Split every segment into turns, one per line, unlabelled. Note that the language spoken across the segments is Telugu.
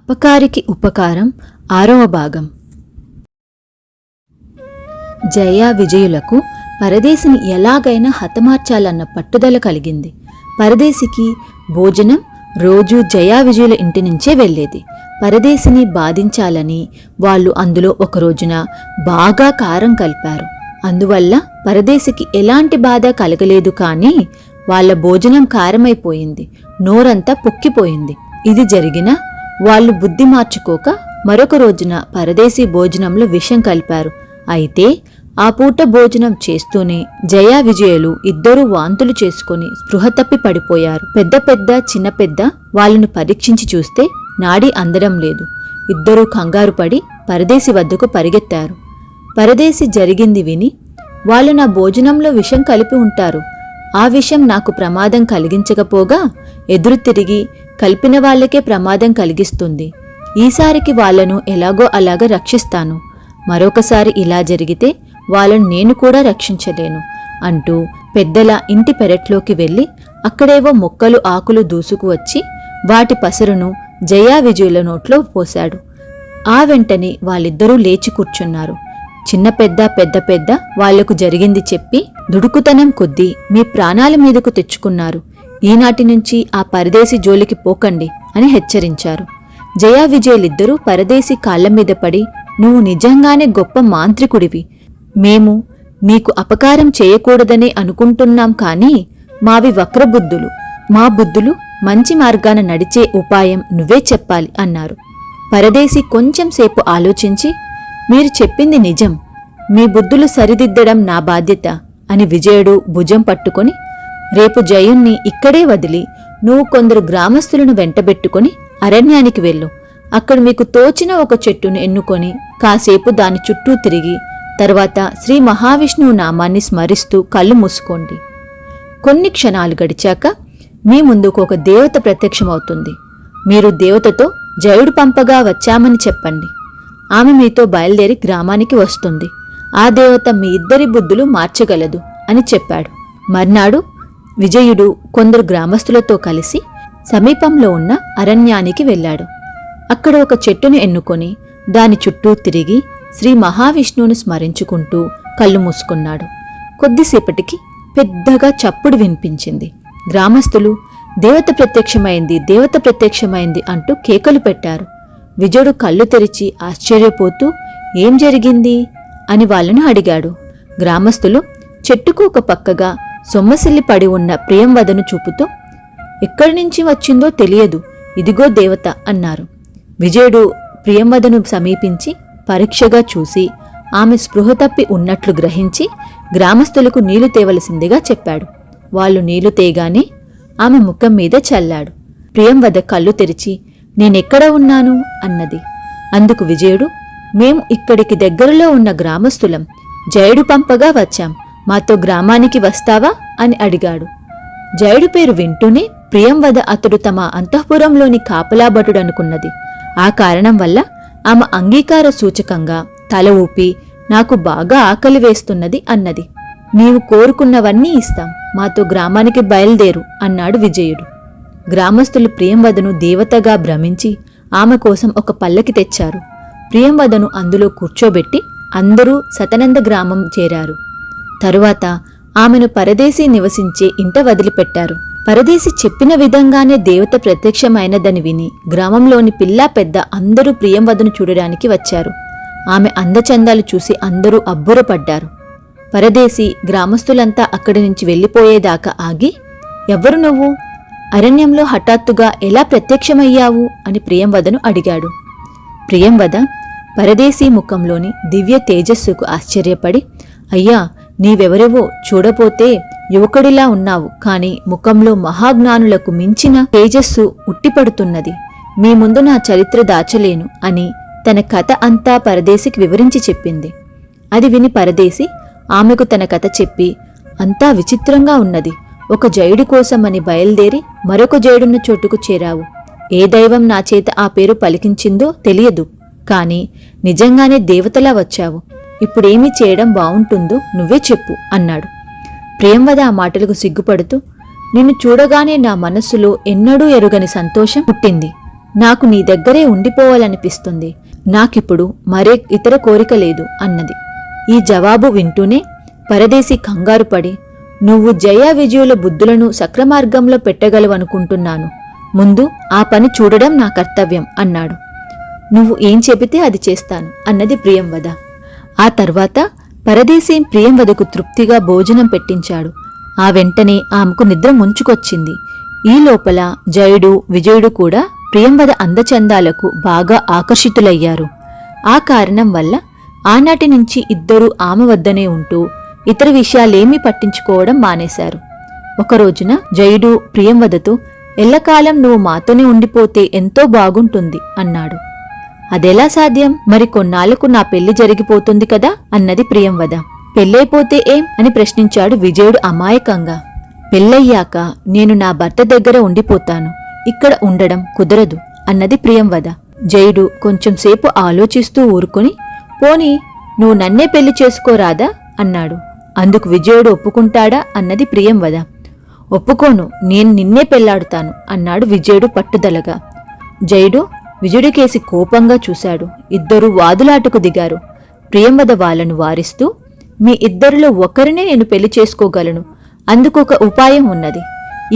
అపకారికి ఉపకారం 6వ భాగం. జయ విజయులకు పరదేశిని ఎలాగైనా హతమార్చాలన్న పట్టుదల కలిగింది. పరదేశికి భోజనం రోజూ జయా విజయుల ఇంటి నుంచే వెళ్లేది. పరదేశిని బాధించాలని వాళ్ళు అందులో ఒక రోజున బాగా కారం కలిపారు. అందువల్ల పరదేశికి ఎలాంటి బాధ కలగలేదు. కానీ వాళ్ల భోజనం కారమైపోయింది, నోరంతా పొక్కిపోయింది. ఇది జరిగినా వాళ్ళు బుద్ధి మార్చుకోక మరొక రోజున పరదేశీ భోజనంలో విషం కలిపారు. అయితే ఆ పూట భోజనం చేస్తూనే జయా విజయులు ఇద్దరూ వాంతులు చేసుకుని స్పృహ తప్పి పడిపోయారు. పెద్ద పెద్ద చిన్న పెద్ద వాళ్ళను పరీక్షించి చూస్తే నాడి అందడం లేదు. ఇద్దరూ కంగారు పడి పరదేశి వద్దకు పరిగెత్తారు. పరదేశి జరిగింది విని, వాళ్ళు నా భోజనంలో విషం కలిపి ఉంటారు, ఆ విషం నాకు ప్రమాదం కలిగించకపోగా ఎదురు తిరిగి కలిపిన వాళ్లకే ప్రమాదం కలిగిస్తుంది. ఈసారికి వాళ్లను ఎలాగో అలాగ రక్షిస్తాను. మరొకసారి ఇలా జరిగితే వాళ్ళను నేను కూడా రక్షించలేను అంటూ పెద్దల ఇంటి పెరట్లోకి వెళ్లి అక్కడేవో మొక్కలు ఆకులు దూసుకువచ్చి వాటి పసరును జయా విజయుల నోట్లో పోశాడు. ఆ వెంటనే వాళ్ళిద్దరూ లేచి కూర్చున్నారు. చిన్న పెద్ద పెద్ద పెద్ద వాళ్లకు జరిగింది చెప్పి, దుడుకుతనం కొద్దీ మీ ప్రాణాల మీదకు తెచ్చుకున్నారు. ఈనాటి నుంచి ఆ పరదేశి జోలికి పోకండి అని హెచ్చరించారు. జయా విజయులిద్దరూ పరదేశి కాళ్లమీద పడి, నువ్వు నిజంగానే గొప్ప మాంత్రికుడివి. మేము నీకు అపకారం చేయకూడదనే అనుకుంటున్నాం. కానీ మావి వక్రబుద్ధులు. మా బుద్ధులు మంచి మార్గాన నడిచే ఉపాయం నువ్వే చెప్పాలి అన్నారు. పరదేశి కొంచెం సేపు ఆలోచించి, మీరు చెప్పింది నిజం, మీ బుద్ధులు సరిదిద్దడం నా బాధ్యత అని విజయుడు భుజం పట్టుకొని, రేపు జయుణ్ణి ఇక్కడే వదిలి నువ్వు కొందరు గ్రామస్తులను వెంటబెట్టుకుని అరణ్యానికి వెళ్ళు. అక్కడ మీకు తోచిన ఒక చెట్టును ఎన్నుకొని కాసేపు దాని చుట్టూ తిరిగి తర్వాత శ్రీ మహావిష్ణువు నామాన్ని స్మరిస్తూ కళ్ళు మూసుకోండి. కొన్ని క్షణాలు గడిచాక మీ ముందుకు ఒక దేవత ప్రత్యక్షమవుతుంది. మీరు దేవతతో జయుడు పంపగా వచ్చామని చెప్పండి. ఆమె మీతో బయలుదేరి గ్రామానికి వస్తుంది. ఆ దేవత మీ ఇద్దరి బుద్ధులు మార్చగలదు అని చెప్పాడు. మర్నాడు విజయుడు కొందరు గ్రామస్తులతో కలిసి సమీపంలో ఉన్న అరణ్యానికి వెళ్ళాడు. అక్కడ ఒక చెట్టును ఎన్నుకొని దాని చుట్టూ తిరిగి శ్రీ మహావిష్ణువును స్మరించుకుంటూ కళ్ళు మూసుకున్నాడు. కొద్దిసేపటికి పెద్దగా చప్పుడు వినిపించింది. గ్రామస్తులు దేవత ప్రత్యక్షమైంది, దేవత ప్రత్యక్షమైంది అంటూ కేకలు పెట్టారు. విజయుడు కళ్ళు తెరిచి ఆశ్చర్యపోతూ ఏం జరిగింది అని వాళ్ళను అడిగాడు. గ్రామస్తులు చెట్టుకు ఒక పక్కగా సొమ్మసిల్లి పడి ఉన్న ప్రియంవదను చూపుతూ, ఎక్కడి నుంచి వచ్చిందో తెలియదు, ఇదిగో దేవత అన్నారు. విజయుడు ప్రియంవదను సమీపించి పరీక్షగా చూసి ఆమె స్పృహ తప్పి ఉన్నట్లు గ్రహించి గ్రామస్తులకు నీళ్లు తేవలసిందిగా చెప్పాడు. వాళ్ళు నీళ్లు తేగానే ఆమె ముఖం మీద చల్లాడు. ప్రియంవద కళ్ళు తెరిచి, నేనెక్కడ ఉన్నాను అన్నది. అందుకు విజయుడు, మేము ఇక్కడికి దగ్గరలో ఉన్న గ్రామస్తులం, జయుడు పంపగా వచ్చాం, మాతో గ్రామానికి వస్తావా అని అడిగాడు. జయుడు పేరు వింటూనే ప్రియంవద అతడు తమ అంతఃపురంలోని కాపలాభటుడనుకున్నది. ఆ కారణం వల్ల ఆమె అంగీకార సూచకంగా తల ఊపి, నాకు బాగా ఆకలి వేస్తున్నది అన్నది. నీవు కోరుకున్నవన్నీ ఇస్తాం, మాతో గ్రామానికి బయలుదేరు అన్నాడు విజయుడు. గ్రామస్తులు ప్రియంవదను దేవతగా భ్రమించి ఆమె కోసం ఒక పల్లకి తెచ్చారు. ప్రియంవదను అందులో కూర్చోబెట్టి అందరూ సతనంద గ్రామం చేరారు. తరువాత ఆమెను పరదేశీ నివసించే ఇంట వదిలిపెట్టారు. పరదేశి చెప్పిన విధంగానే దేవత ప్రత్యక్షమైనదని విని గ్రామంలోని పిల్లా పెద్ద అందరూ ప్రియంవదను చూడడానికి వచ్చారు. ఆమె అందచందాలు చూసి అందరూ అబ్బురపడ్డారు. పరదేశి గ్రామస్తులంతా అక్కడి నుంచి వెళ్లిపోయేదాకా ఆగి, ఎవ్వరు నువ్వు? అరణ్యంలో హఠాత్తుగా ఎలా ప్రత్యక్షమయ్యావు అని ప్రియంవదను అడిగాడు. ప్రియంవద పరదేశీ ముఖంలోని దివ్య తేజస్సుకు ఆశ్చర్యపడి, అయ్యా, నీవెవరెవో చూడపోతే యువకుడిలా ఉన్నావు, కాని ముఖంలో మహాజ్ఞానులకు మించిన తేజస్సు ఉట్టిపడుతున్నది. మీ ముందు నా చరిత్ర దాచలేను అని తన కథ అంతా పరదేశికి వివరించి చెప్పింది. అది విని పరదేశి ఆమెకు తన కథ చెప్పి, అంతా విచిత్రంగా ఉన్నది. ఒక జయుడి కోసమని బయలుదేరి మరొక జయుడున్న చోటుకు చేరావు. ఏ దైవం నా చేత ఆ పేరు పలికించిందో తెలియదు, కాని నిజంగానే దేవతలా వచ్చావు. ఇప్పుడేమి చేయడం బావుంటుందో నువ్వే చెప్పు అన్నాడు. ప్రియంవద ఆ మాటలకు సిగ్గుపడుతూ, నిన్ను చూడగానే నా మనస్సులో ఎన్నడూ ఎరుగని సంతోషం పుట్టింది. నాకు నీ దగ్గరే ఉండిపోవాలనిపిస్తుంది. నాకిప్పుడు మరే ఇతర కోరిక లేదు అన్నది. ఈ జవాబు వింటూనే పరదేశి కంగారుపడి, నువ్వు జయ విజయుల బుద్ధులను సక్రమార్గంలో పెట్టగలవనుకుంటున్నాను. ముందు ఆ పని చూడడం నా కర్తవ్యం అన్నాడు. నువ్వు ఏం చెబితే అది చేస్తాను అన్నది ప్రియంవద. ఆ తర్వాత పరదేశి ప్రియంవదకు తృప్తిగా భోజనం పెట్టించాడు. ఆ వెంటనే ఆమెకు నిద్ర ముంచుకొచ్చింది. ఈ లోపల జయుడు విజయుడు కూడా ప్రియంవద అందచందాలకు బాగా ఆకర్షితులయ్యారు. ఆ కారణం వల్ల ఆనాటి నుంచి ఇద్దరూ ఆమె వద్దనే ఉంటూ ఇతర విషయాలేమీ పట్టించుకోవడం మానేశారు. ఒకరోజున జయుడు ప్రియంవదతో, ఎల్లకాలం నువ్వు మాతోనే ఉండిపోతే ఎంతో బాగుంటుంది అన్నాడు. అదెలా సాధ్యం? మరి కొన్నాళ్లకు నా పెళ్లి జరిగిపోతుంది కదా అన్నది ప్రియంవద. పెళ్ళైపోతే ఏం అని ప్రశ్నించాడు విజయుడు అమాయకంగా. పెళ్ళయ్యాక నేను నా భర్త దగ్గర ఉండిపోతాను, ఇక్కడ ఉండడం కుదరదు అన్నది ప్రియంవద. జయుడు కొంచెంసేపు ఆలోచిస్తూ ఊరుకొని, పోనీ నువ్వు నన్నే పెళ్లి చేసుకోరాదా అన్నాడు. అందుకు విజయుడు ఒప్పుకుంటాడా అన్నది ప్రియంవద. ఒప్పుకోను, నేను నిన్నే పెళ్లాడుతాను అన్నాడు విజయుడు పట్టుదలగా. జయుడు విజయుడికేసి కోపంగా చూశాడు. ఇద్దరూ వాదులాటకు దిగారు. ప్రియంవద వాళ్లను వారిస్తూ, మీ ఇద్దరిలో ఒకరినే నేను పెళ్లి చేసుకోగలను, అందుకొక ఉపాయం ఉన్నది.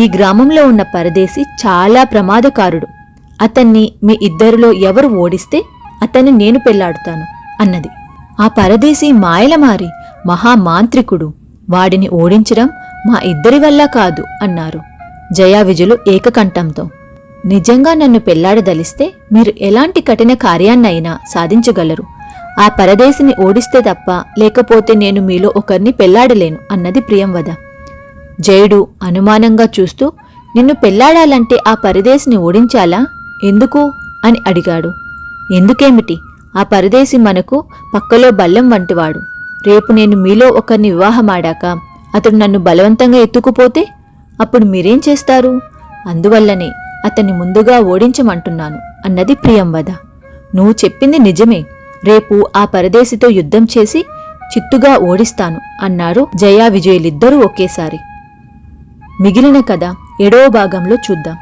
ఈ గ్రామంలో ఉన్న పరదేశి చాలా ప్రమాదకారుడు. అతన్ని మీ ఇద్దరిలో ఎవరు ఓడిస్తే అతన్ని నేను పెళ్లాడుతాను అన్నది. ఆ పరదేశి మాయలమారి మహామాంత్రికుడు, వాడిని ఓడించడం మా ఇద్దరి వల్ల కాదు అన్నారు జయా విజయులు ఏకకంఠంతో. నిజంగా నన్ను పెళ్లాడదలిస్తే మీరు ఎలాంటి కఠిన కార్యాన్నైనా సాధించగలరు. ఆ పరదేశిని ఓడిస్తే తప్ప లేకపోతే నేను మీలో ఒకరిని పెళ్లాడలేను అన్నది ప్రియంవద. జయుడు అనుమానంగా చూస్తూ, నిన్ను పెళ్లాడాలంటే ఆ పరదేశిని ఓడించాలా? ఎందుకు అని అడిగాడు. ఎందుకేమిటి? ఆ పరదేశి మనకు పక్కలో బల్లెం వంటివాడు. రేపు నేను మీలో ఒకరిని వివాహమాడాక అతడు నన్ను బలవంతంగా ఎత్తుకుపోతే అప్పుడు మీరేం చేస్తారు? అందువల్లనే అతన్ని ముందుగా ఓడించమంటున్నాను అన్నది ప్రియంవద. నువ్వు చెప్పింది నిజమే. రేపు ఆ పరదేశితో యుద్ధం చేసి చిత్తుగా ఓడిస్తాను అన్నారు జయా విజయులిద్దరూ ఒకేసారి. మిగిలిన కథ 7వ భాగంలో చూద్దాం.